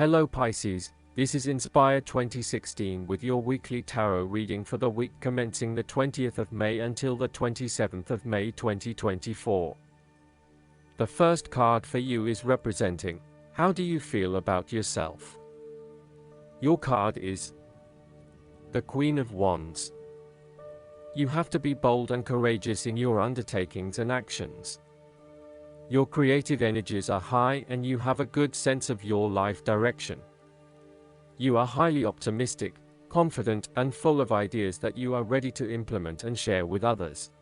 Hello Pisces, this is Inspire 2016 with your weekly tarot reading for the week commencing the 20th of May until the 27th of May 2024. The first card for you is representing, how do you feel about yourself? Your card is the Queen of Wands. You have to be bold and courageous in your undertakings and actions. Your creative energies are high and you have a good sense of your life direction. You are highly optimistic, confident, and full of ideas that you are ready to implement and share with others.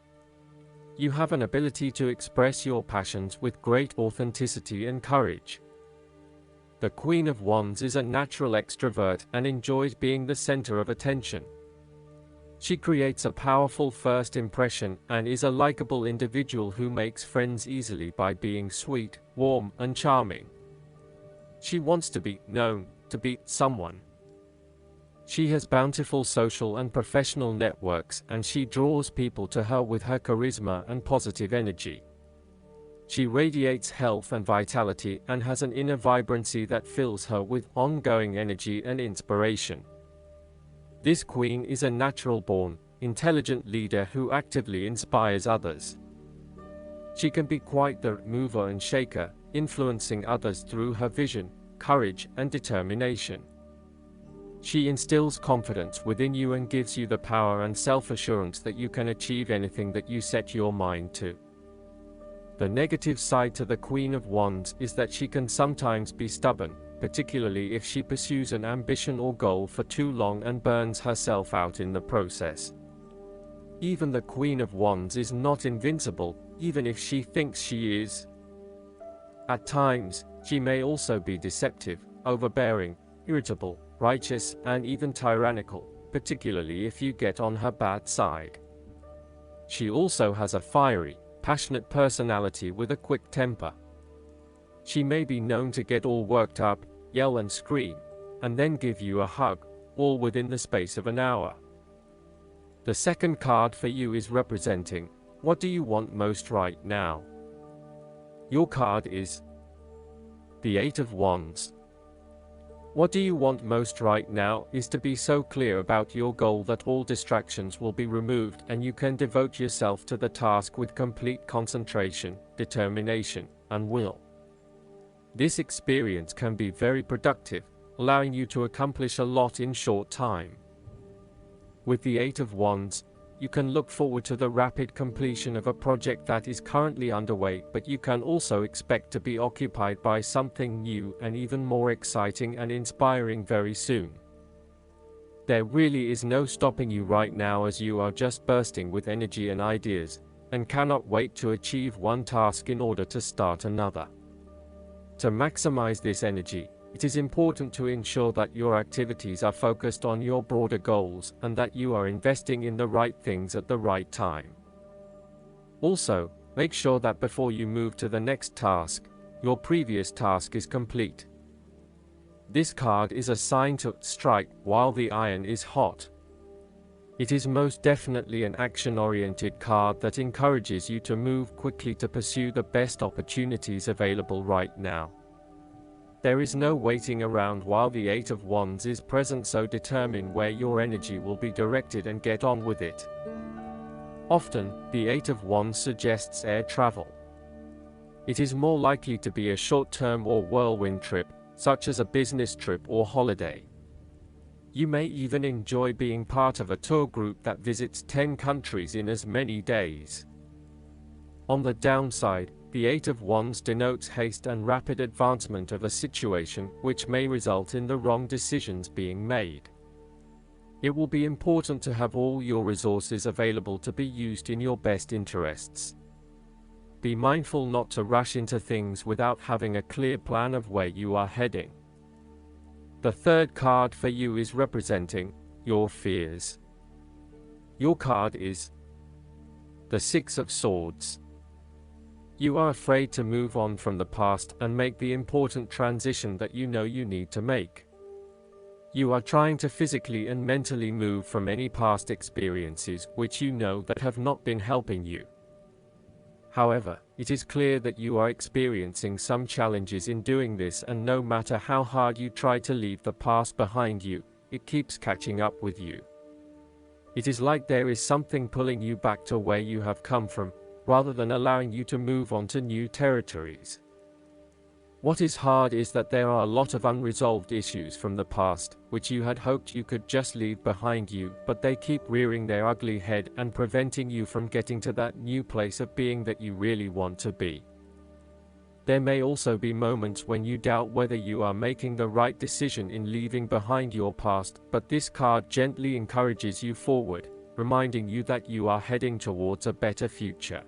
You have an ability to express your passions with great authenticity and courage. The Queen of Wands is a natural extrovert and enjoys being the center of attention. She creates a powerful first impression and is a likable individual who makes friends easily by being sweet, warm, and charming. She wants to be known, to be someone. She has bountiful social and professional networks and she draws people to her with her charisma and positive energy. She radiates health and vitality and has an inner vibrancy that fills her with ongoing energy and inspiration. This queen is a natural-born, intelligent leader who actively inspires others. She can be quite the mover and shaker, influencing others through her vision, courage, and determination. She instills confidence within you and gives you the power and self-assurance that you can achieve anything that you set your mind to. The negative side to the Queen of Wands is that she can sometimes be stubborn, particularly if she pursues an ambition or goal for too long and burns herself out in the process. Even the Queen of Wands is not invincible, even if she thinks she is. At times, she may also be deceptive, overbearing, irritable, righteous, and even tyrannical, particularly if you get on her bad side. She also has a fiery, passionate personality with a quick temper. She may be known to get all worked up, yell and scream, and then give you a hug, all within the space of an hour. The second card for you is representing, what do you want most right now? Your card is the Eight of Wands. What do you want most right now is to be so clear about your goal that all distractions will be removed and you can devote yourself to the task with complete concentration, determination, and will. This experience can be very productive, allowing you to accomplish a lot in short time. With the Eight of Wands, you can look forward to the rapid completion of a project that is currently underway, but you can also expect to be occupied by something new and even more exciting and inspiring very soon. There really is no stopping you right now as you are just bursting with energy and ideas, and cannot wait to achieve one task in order to start another. To maximize this energy, it is important to ensure that your activities are focused on your broader goals and that you are investing in the right things at the right time. Also, make sure that before you move to the next task, your previous task is complete. This card is a sign to strike while the iron is hot. It is most definitely an action-oriented card that encourages you to move quickly to pursue the best opportunities available right now. There is no waiting around while the Eight of Wands is present, so determine where your energy will be directed and get on with it. Often, the Eight of Wands suggests air travel. It is more likely to be a short-term or whirlwind trip, such as a business trip or holiday. You may even enjoy being part of a tour group that visits 10 countries in as many days. On the downside, the Eight of Wands denotes haste and rapid advancement of a situation, which may result in the wrong decisions being made. It will be important to have all your resources available to be used in your best interests. Be mindful not to rush into things without having a clear plan of where you are heading. The third card for you is representing your fears. Your card is the Six of Swords. You are afraid to move on from the past and make the important transition that you know you need to make. You are trying to physically and mentally move from any past experiences which you know that have not been helping you. However, it is clear that you are experiencing some challenges in doing this, and no matter how hard you try to leave the past behind you, it keeps catching up with you. It is like there is something pulling you back to where you have come from, rather than allowing you to move on to new territories. What is hard is that there are a lot of unresolved issues from the past, which you had hoped you could just leave behind you, but they keep rearing their ugly head and preventing you from getting to that new place of being that you really want to be. There may also be moments when you doubt whether you are making the right decision in leaving behind your past, but this card gently encourages you forward, reminding you that you are heading towards a better future.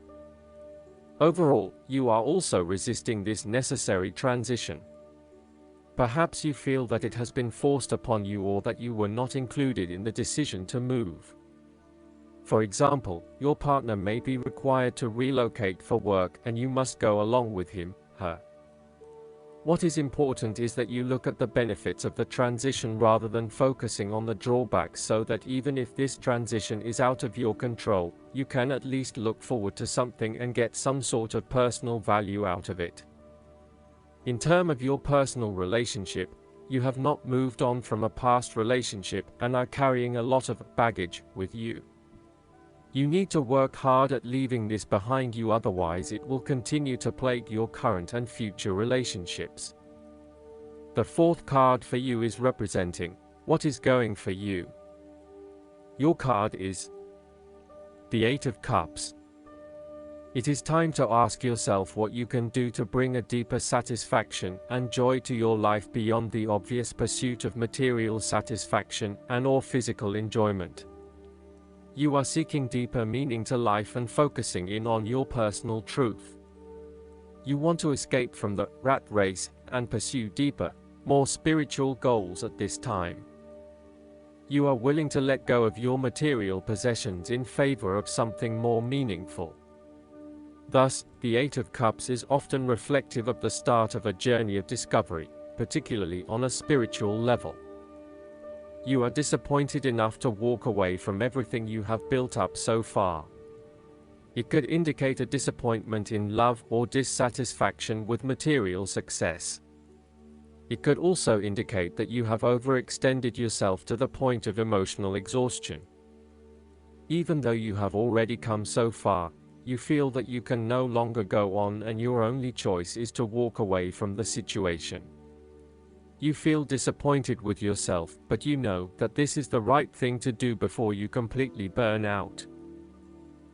Overall, you are also resisting this necessary transition. Perhaps you feel that it has been forced upon you, or that you were not included in the decision to move. For example, your partner may be required to relocate for work and you must go along with him, her. What is important is that you look at the benefits of the transition rather than focusing on the drawbacks, so that even if this transition is out of your control, you can at least look forward to something and get some sort of personal value out of it. In terms of your personal relationship, you have not moved on from a past relationship and are carrying a lot of baggage with you. You need to work hard at leaving this behind you, otherwise it will continue to plague your current and future relationships. The fourth card for you is representing what is going for you. Your card is the Eight of Cups. It is time to ask yourself what you can do to bring a deeper satisfaction and joy to your life beyond the obvious pursuit of material satisfaction and/or physical enjoyment. You are seeking deeper meaning to life and focusing in on your personal truth. You want to escape from the rat race and pursue deeper, more spiritual goals at this time. You are willing to let go of your material possessions in favor of something more meaningful. Thus, the Eight of Cups is often reflective of the start of a journey of discovery, particularly on a spiritual level. You are disappointed enough to walk away from everything you have built up so far. It could indicate a disappointment in love or dissatisfaction with material success. It could also indicate that you have overextended yourself to the point of emotional exhaustion. Even though you have already come so far, you feel that you can no longer go on and your only choice is to walk away from the situation. You feel disappointed with yourself, but you know that this is the right thing to do before you completely burn out.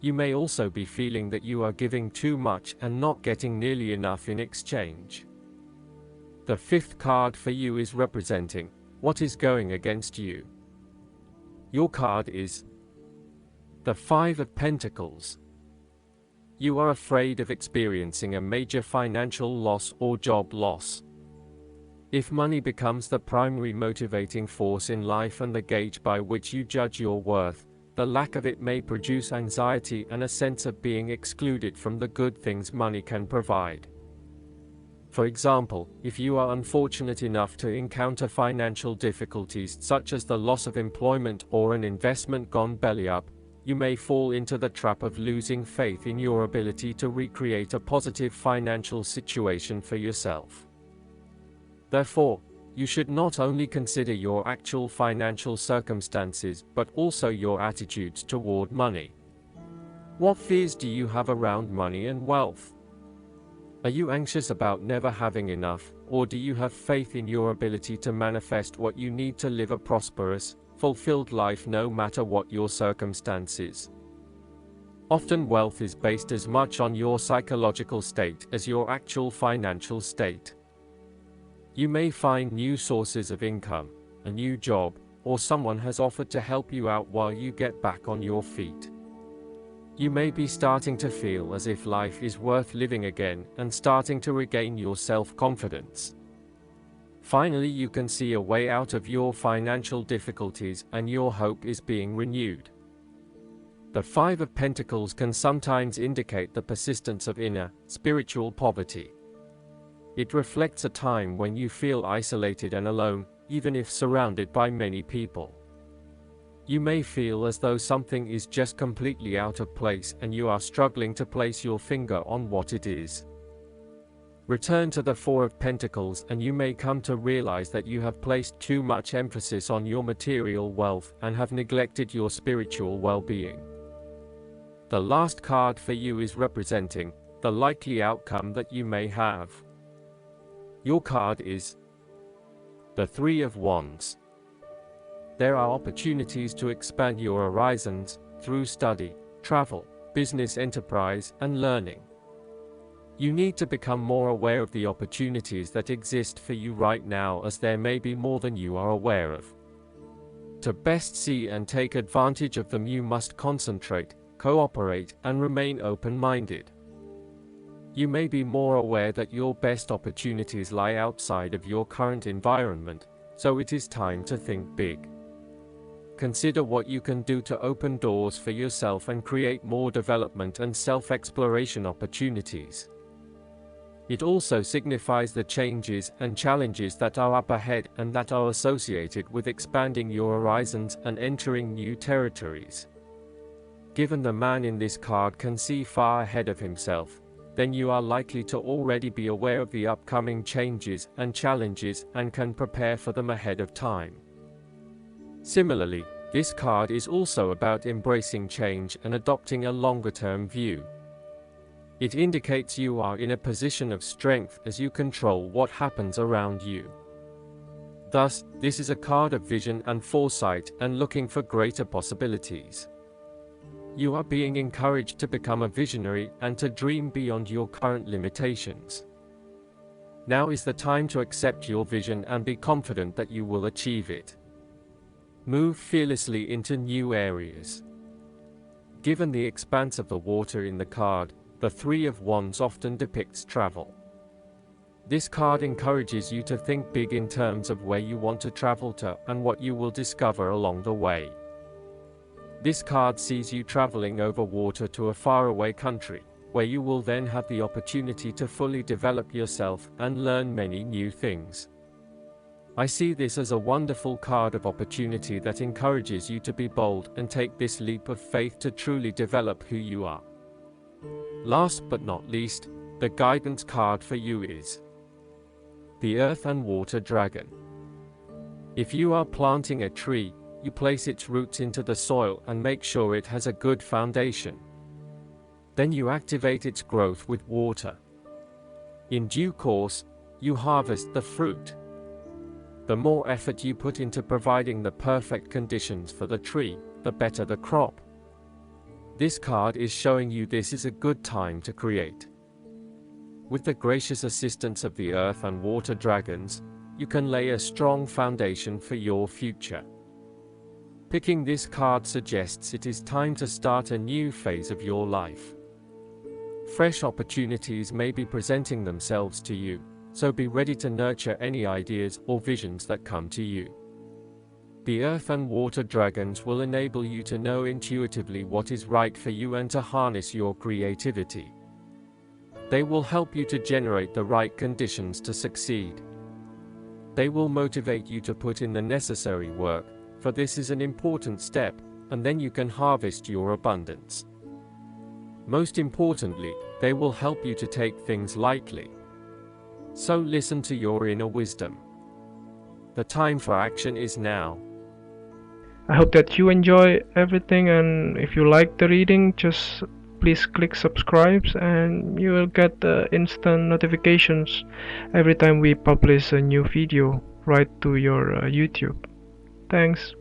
You may also be feeling that you are giving too much and not getting nearly enough in exchange. The fifth card for you is representing what is going against you. Your card is the Five of Pentacles. You are afraid of experiencing a major financial loss or job loss. If money becomes the primary motivating force in life and the gauge by which you judge your worth, the lack of it may produce anxiety and a sense of being excluded from the good things money can provide. For example, if you are unfortunate enough to encounter financial difficulties such as the loss of employment or an investment gone belly up, you may fall into the trap of losing faith in your ability to recreate a positive financial situation for yourself. Therefore, you should not only consider your actual financial circumstances but also your attitudes toward money. What fears do you have around money and wealth? Are you anxious about never having enough, or do you have faith in your ability to manifest what you need to live a prosperous, fulfilled life no matter what your circumstances? Often wealth is based as much on your psychological state as your actual financial state. You may find new sources of income, a new job, or someone has offered to help you out while you get back on your feet. You may be starting to feel as if life is worth living again and starting to regain your self-confidence. Finally, you can see a way out of your financial difficulties and your hope is being renewed. The Five of Pentacles can sometimes indicate the persistence of inner, spiritual poverty. It reflects a time when you feel isolated and alone, even if surrounded by many people. You may feel as though something is just completely out of place and you are struggling to place your finger on what it is. Return to the Four of Pentacles and you may come to realize that you have placed too much emphasis on your material wealth and have neglected your spiritual well-being. The last card for you is representing the likely outcome that you may have. Your card is the Three of Wands. There are opportunities to expand your horizons through study, travel, business enterprise, and learning. You need to become more aware of the opportunities that exist for you right now, as there may be more than you are aware of. To best see and take advantage of them, you must concentrate, cooperate, and remain open-minded. You may be more aware that your best opportunities lie outside of your current environment, so it is time to think big. Consider what you can do to open doors for yourself and create more development and self-exploration opportunities. It also signifies the changes and challenges that are up ahead and that are associated with expanding your horizons and entering new territories. Given the man in this card can see far ahead of himself, then you are likely to already be aware of the upcoming changes and challenges and can prepare for them ahead of time. Similarly, this card is also about embracing change and adopting a longer-term view. It indicates you are in a position of strength as you control what happens around you. Thus, this is a card of vision and foresight and looking for greater possibilities. You are being encouraged to become a visionary and to dream beyond your current limitations. Now is the time to accept your vision and be confident that you will achieve it. Move fearlessly into new areas. Given the expanse of the water in the card, the Three of Wands often depicts travel. This card encourages you to think big in terms of where you want to travel to and what you will discover along the way. This card sees you traveling over water to a faraway country, where you will then have the opportunity to fully develop yourself and learn many new things. I see this as a wonderful card of opportunity that encourages you to be bold and take this leap of faith to truly develop who you are. Last but not least, the guidance card for you is the Earth and Water Dragon. If you are planting a tree, you place its roots into the soil and make sure it has a good foundation. Then you activate its growth with water. In due course, you harvest the fruit. The more effort you put into providing the perfect conditions for the tree, the better the crop. This card is showing you this is a good time to create. With the gracious assistance of the Earth and Water Dragons, you can lay a strong foundation for your future. Picking this card suggests it is time to start a new phase of your life. Fresh opportunities may be presenting themselves to you, so be ready to nurture any ideas or visions that come to you. The Earth and Water Dragons will enable you to know intuitively what is right for you and to harness your creativity. They will help you to generate the right conditions to succeed. They will motivate you to put in the necessary work, for this is an important step, and then you can harvest your abundance. Most importantly, they will help you to take things lightly. So listen to your inner wisdom. The time for action is now. I hope that you enjoy everything, and if you like the reading, just please click subscribe and you will get the instant notifications every time we publish a new video right to your YouTube. Thanks.